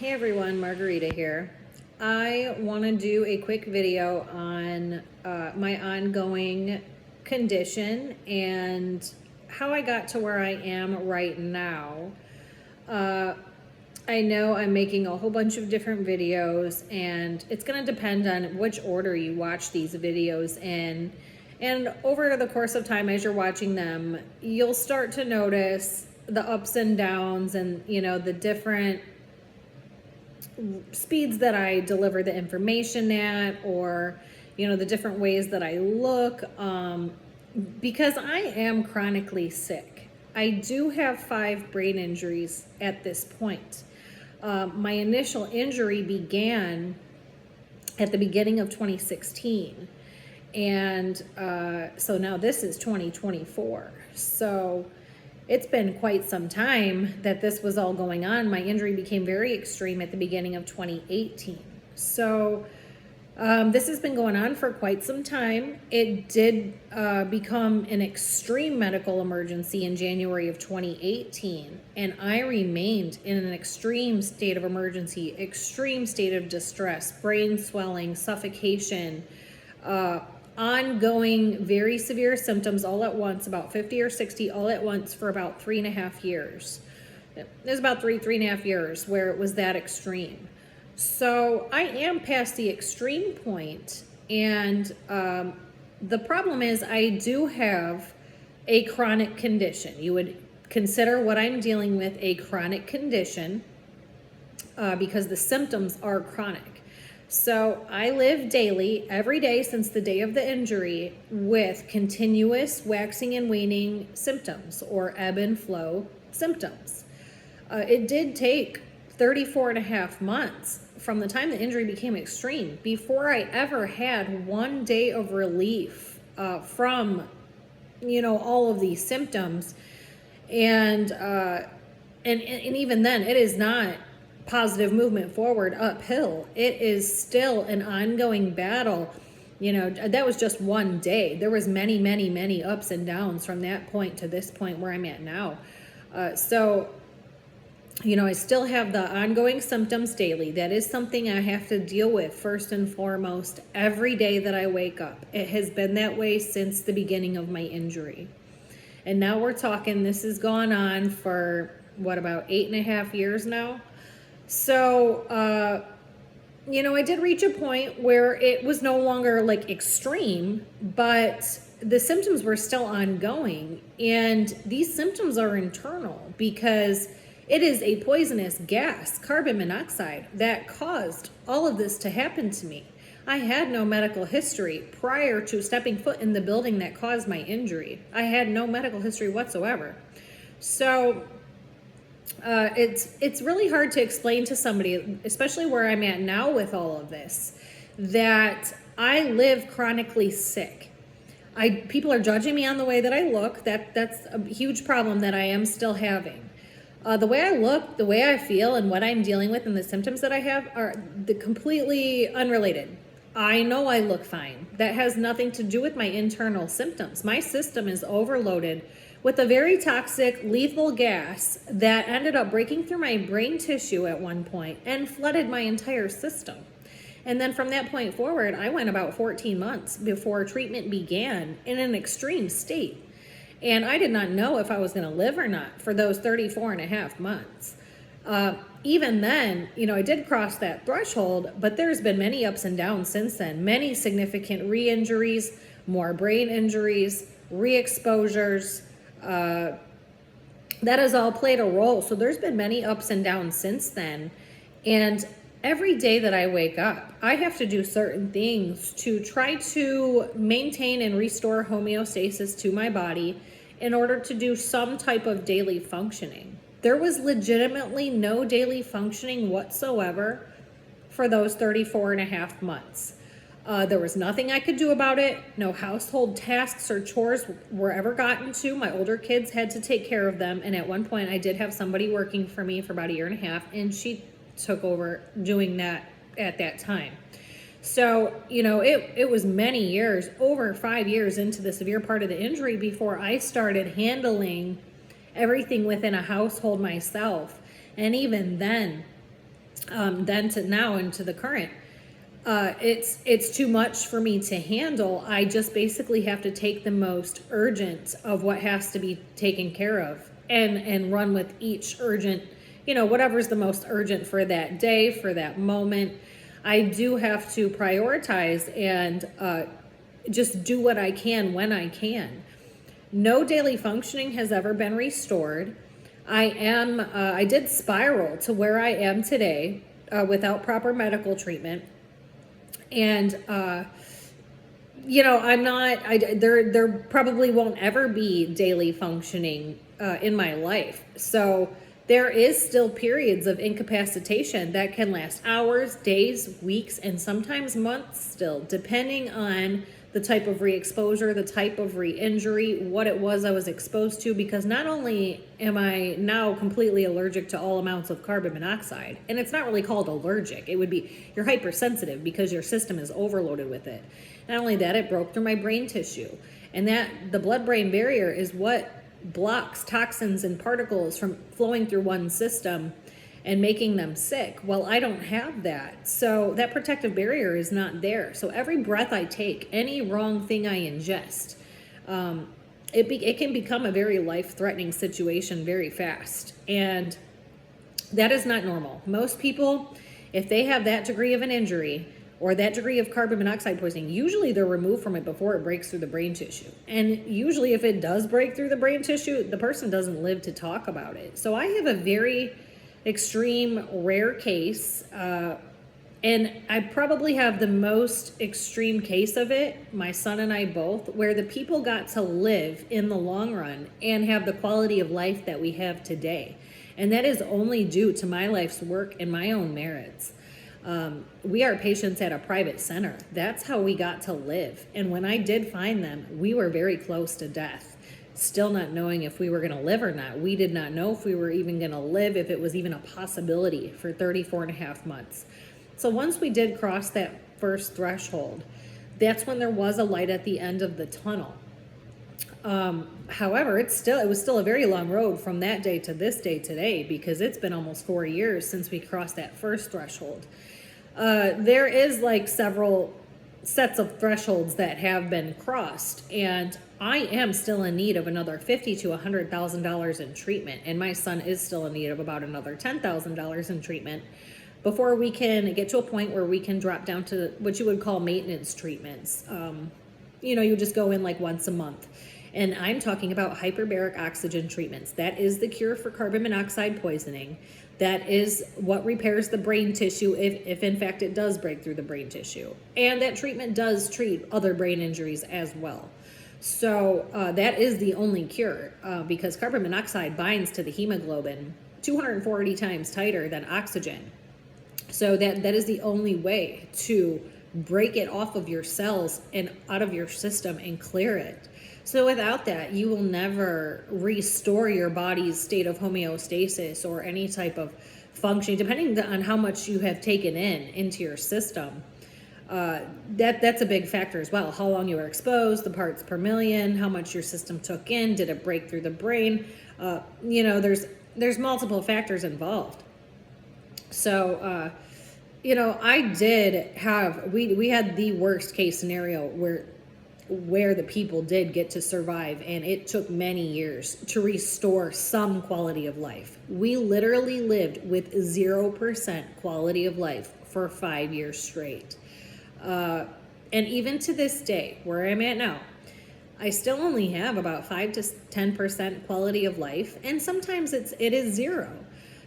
Hey everyone, Margarita here. I want to do a quick video on my ongoing condition and how I got to where I am right now. I know I'm making a whole bunch of different videos, and it's going to depend on which order you watch these videos in. And over the course of time, as you're watching them, you'll start to notice the ups and downs and, the different speeds that I deliver the information at, or the different ways that I look, because I am chronically sick. I do have 5 brain injuries at this point. My initial injury began at the beginning of 2016, and so now this is 2024. So it's been quite some time that this was all going on. My injury became very extreme at the beginning of 2018. So this has been going on for quite some time. It did become an extreme medical emergency in January of 2018, and I remained in an extreme state of emergency, extreme state of distress, brain swelling, suffocation, ongoing very severe symptoms all at once, about 50 or 60 all at once for about 3.5 years. It was about 3.5 years where it was that extreme. So I am past the extreme point, and the problem is I do have a chronic condition. You would consider what I'm dealing with a chronic condition because the symptoms are chronic. So I live daily, every day since the day of the injury, with continuous waxing and waning symptoms, or ebb and flow symptoms. It did take 34.5 months from the time the injury became extreme before I ever had 1 day of relief from, all of these symptoms. And even then, it is not positive movement forward uphill. It is still an ongoing battle. That was just 1 day. There was many ups and downs from that point to this point where I'm at now. So I still have the ongoing symptoms daily. That is something I have to deal with first and foremost every day that I wake up. It has been that way since the beginning of my injury. And now we're talking, this has gone on for about 8.5 years now. So, I did reach a point where it was no longer like extreme, but the symptoms were still ongoing. And these symptoms are internal because it is a poisonous gas, carbon monoxide, that caused all of this to happen to me. I had no medical history prior to stepping foot in the building that caused my injury. I had no medical history whatsoever. So it's really hard to explain to somebody, especially where I'm at now with all of this, that I live chronically sick. People are judging me on the way that I look. That's a huge problem that I am still having. The way I look, the way I feel, and what I'm dealing with and the symptoms that I have are completely unrelated. I know I look fine. That has nothing to do with my internal symptoms. My system is overloaded with a very toxic, lethal gas that ended up breaking through my brain tissue at one point and flooded my entire system. And then from that point forward, I went about 14 months before treatment began in an extreme state. And I did not know if I was going to live or not for those 34.5 months. Even then, I did cross that threshold, but there's been many ups and downs since then. Many significant re-injuries, more brain injuries, re-exposures. That has all played a role. So there's been many ups and downs since then. And every day that I wake up, I have to do certain things to try to maintain and restore homeostasis to my body in order to do some type of daily functioning. There was legitimately no daily functioning whatsoever for those 34.5 months. There was nothing I could do about it. No household tasks or chores were ever gotten to. My older kids had to take care of them. And at one point I did have somebody working for me for about 1.5 years, and she took over doing that at that time. So, it was many years, over 5 years into the severe part of the injury before I started handling everything within a household myself. And even then, then to now into the current. It's too much for me to handle. I just basically have to take the most urgent of what has to be taken care of and run with each urgent, whatever's the most urgent for that day, for that moment. I do have to prioritize and just do what I can when I can. No daily functioning has ever been restored. I did spiral to where I am today without proper medical treatment. And, there probably won't ever be daily functioning in my life. So there is still periods of incapacitation that can last hours, days, weeks, and sometimes months still, depending on the type of re-exposure, the type of re-injury, what it was I was exposed to, because not only am I now completely allergic to all amounts of carbon monoxide, and it's not really called allergic, it would be you're hypersensitive because your system is overloaded with it. Not only that, it broke through my brain tissue, and that the blood-brain barrier is what blocks toxins and particles from flowing through one's system and making them sick. Well, I don't have that. So that protective barrier is not there. So every breath I take, any wrong thing I ingest, it can become a very life-threatening situation very fast. And that is not normal. Most people, if they have that degree of an injury or that degree of carbon monoxide poisoning, usually they're removed from it before it breaks through the brain tissue. And usually if it does break through the brain tissue, the person doesn't live to talk about it. So I have a very extreme rare case, and I probably have the most extreme case of it, my son and I both, where the people got to live in the long run and have the quality of life that we have today. And that is only due to my life's work and my own merits. We are patients at a private center. That's how we got to live. And when I did find them, we were very close to death. Still not knowing if we were going to live or not. We did not know if we were even going to live, if it was even a possibility for 34 and a half months. So once we did cross that first threshold, that's when there was a light at the end of the tunnel. However, it was still a very long road from that day to this day today, because it's been almost 4 years since we crossed that first threshold. There is like several sets of thresholds that have been crossed, and I am still in need of another $50,000 to $100,000 in treatment, and my son is still in need of about another $10,000 in treatment before we can get to a point where we can drop down to what you would call maintenance treatments. You just go in like once a month. And I'm talking about hyperbaric oxygen treatments. That is the cure for carbon monoxide poisoning. That is what repairs the brain tissue if in fact it does break through the brain tissue. And that treatment does treat other brain injuries as well. So that is the only cure, because carbon monoxide binds to the hemoglobin 240 times tighter than oxygen. So that is the only way to break it off of your cells and out of your system and clear it. So without that, you will never restore your body's state of homeostasis or any type of functioning, depending on how much you have taken into your system. That's a big factor as well. How long you were exposed, the parts per million, how much your system took in, did it break through the brain? There's multiple factors involved. So, I did have, we had the worst case scenario where the people did get to survive, and it took many years to restore some quality of life. We literally lived with 0% quality of life for 5 years straight. And even to this day, where I'm at now, I still only have about 5 to 10% quality of life, and sometimes it is zero.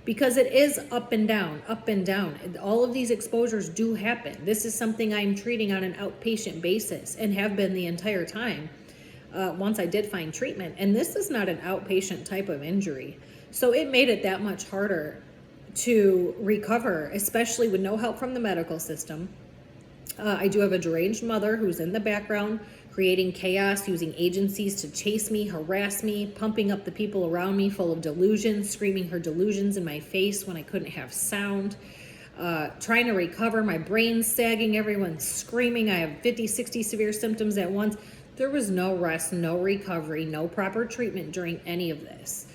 Because it is up and down, up and down. All of these exposures do happen. This is something I'm treating on an outpatient basis and have been the entire time once I did find treatment. And this is not an outpatient type of injury. So it made it that much harder to recover, especially with no help from the medical system. I do have a deranged mother who's in the background, creating chaos, using agencies to chase me, harass me, pumping up the people around me full of delusions, screaming her delusions in my face when I couldn't have sound, trying to recover, my brain sagging, everyone screaming. I have 50, 60 severe symptoms at once. There was no rest, no recovery, no proper treatment during any of this.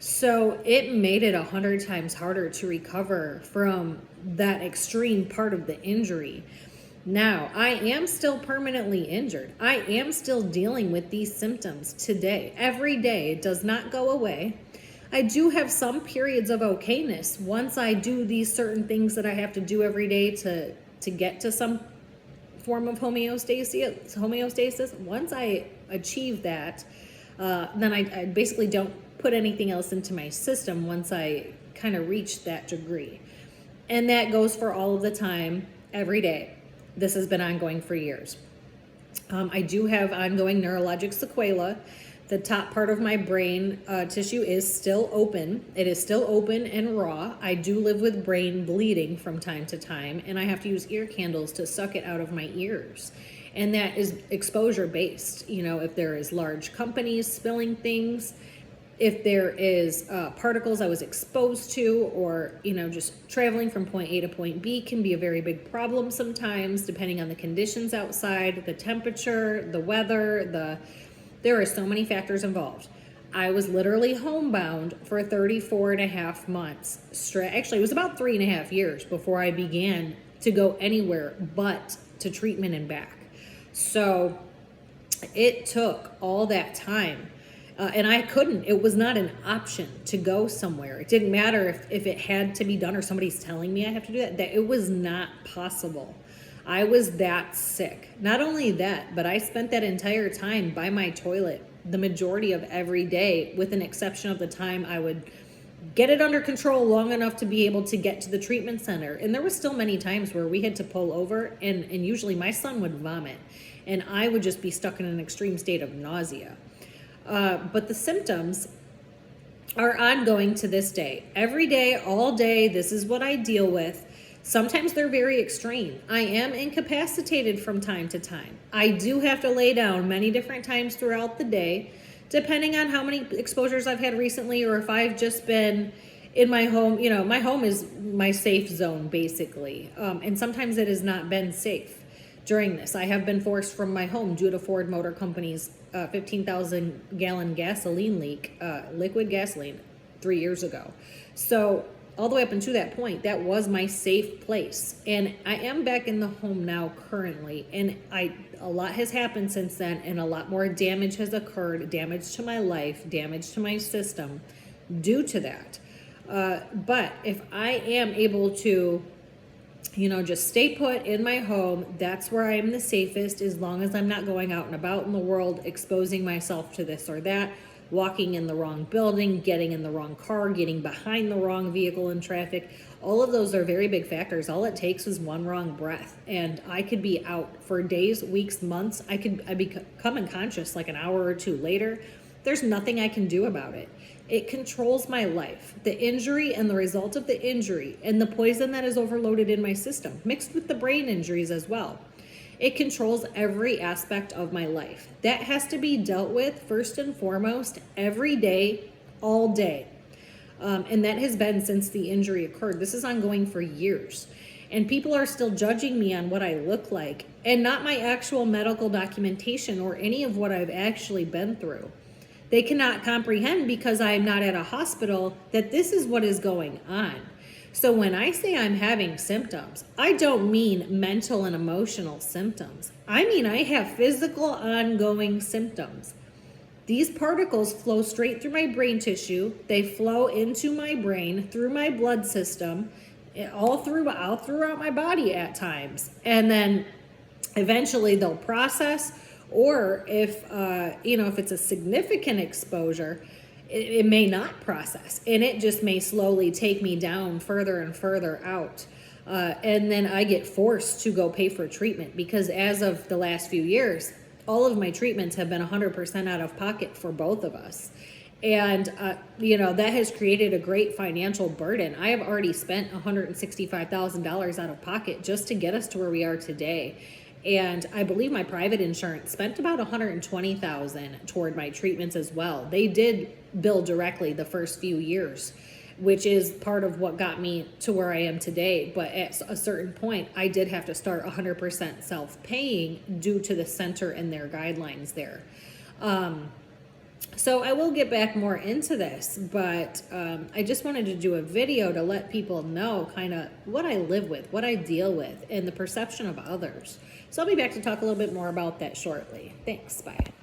So it made it 100 times harder to recover from that extreme part of the injury. Now, I am still permanently injured. I am still dealing with these symptoms today. Every day, it does not go away. I do have some periods of okayness once I do these certain things that I have to do every day to get to some form of homeostasis. Once I achieve that, then I basically don't put anything else into my system once I kind of reach that degree. And that goes for all of the time, every day. This has been ongoing for years. I do have ongoing neurologic sequela. The top part of my brain tissue is still open. It is still open and raw. I do live with brain bleeding from time to time, and I have to use ear candles to suck it out of my ears. And that is exposure based. You know, if there is large companies spilling things, if there is particles I was exposed to, or, you know, just traveling from point A to point B can be a very big problem sometimes, depending on the conditions outside, the temperature, the weather, there are so many factors involved. I was literally homebound for 34 and a half months straight. Actually, it was about 3.5 years before I began to go anywhere but to treatment and back. So it took all that time. And I couldn't. It was not an option to go somewhere. It didn't matter if it had to be done or somebody's telling me I have to do that. That it was not possible. I was that sick. Not only that, but I spent that entire time by my toilet the majority of every day, with an exception of the time I would get it under control long enough to be able to get to the treatment center. And there was still many times where we had to pull over, and usually my son would vomit, and I would just be stuck in an extreme state of nausea. But the symptoms are ongoing to this day. Every day, all day, this is what I deal with. Sometimes they're very extreme. I am incapacitated from time to time. I do have to lay down many different times throughout the day, depending on how many exposures I've had recently, or if I've just been in my home. You know, my home is my safe zone, basically. And sometimes it has not been safe during this. I have been forced from my home due to Ford Motor Company's 15,000 gallon gasoline leak, liquid gasoline, 3 years ago. So all the way up until that point, that was my safe place. And I am back in the home now currently. And a lot has happened since then, and a lot more damage has occurred, damage to my life, damage to my system due to that. But if I am able to, you know, just stay put in my home, that's where I am the safest, as long as I'm not going out and about in the world exposing myself to this or that, walking in the wrong building, getting in the wrong car, getting behind the wrong vehicle in traffic. All of those are very big factors. All it takes is one wrong breath, and I could be out for days, weeks, months. I become unconscious like an hour or two later. There's nothing I can do about it. It controls my life. The injury and the result of the injury and the poison that is overloaded in my system, mixed with the brain injuries as well. It controls every aspect of my life. That has to be dealt with first and foremost every day, all day. And that has been since the injury occurred. This is ongoing for years. And people are still judging me on what I look like, and not my actual medical documentation or any of what I've actually been through. They cannot comprehend, because I am not at a hospital, that this is what is going on. So when I say I'm having symptoms, I don't mean mental and emotional symptoms. I mean I have physical ongoing symptoms. These particles flow straight through my brain tissue. They flow into my brain, through my blood system, all throughout my body at times. And then eventually they'll process, or if it's a significant exposure, it may not process, and it just may slowly take me down further and further out. And then I get forced to go pay for treatment, because as of the last few years, all of my treatments have been 100% out of pocket for both of us. And, that has created a great financial burden. I have already spent $165,000 out of pocket just to get us to where we are today. And I believe my private insurance spent about $120,000 toward my treatments as well. They did bill directly the first few years, which is part of what got me to where I am today. But at a certain point, I did have to start 100% self-paying due to the center and their guidelines there. So I will get back more into this, but I just wanted to do a video to let people know kind of what I live with, what I deal with, and the perception of others. So I'll be back to talk a little bit more about that shortly. Thanks. Bye.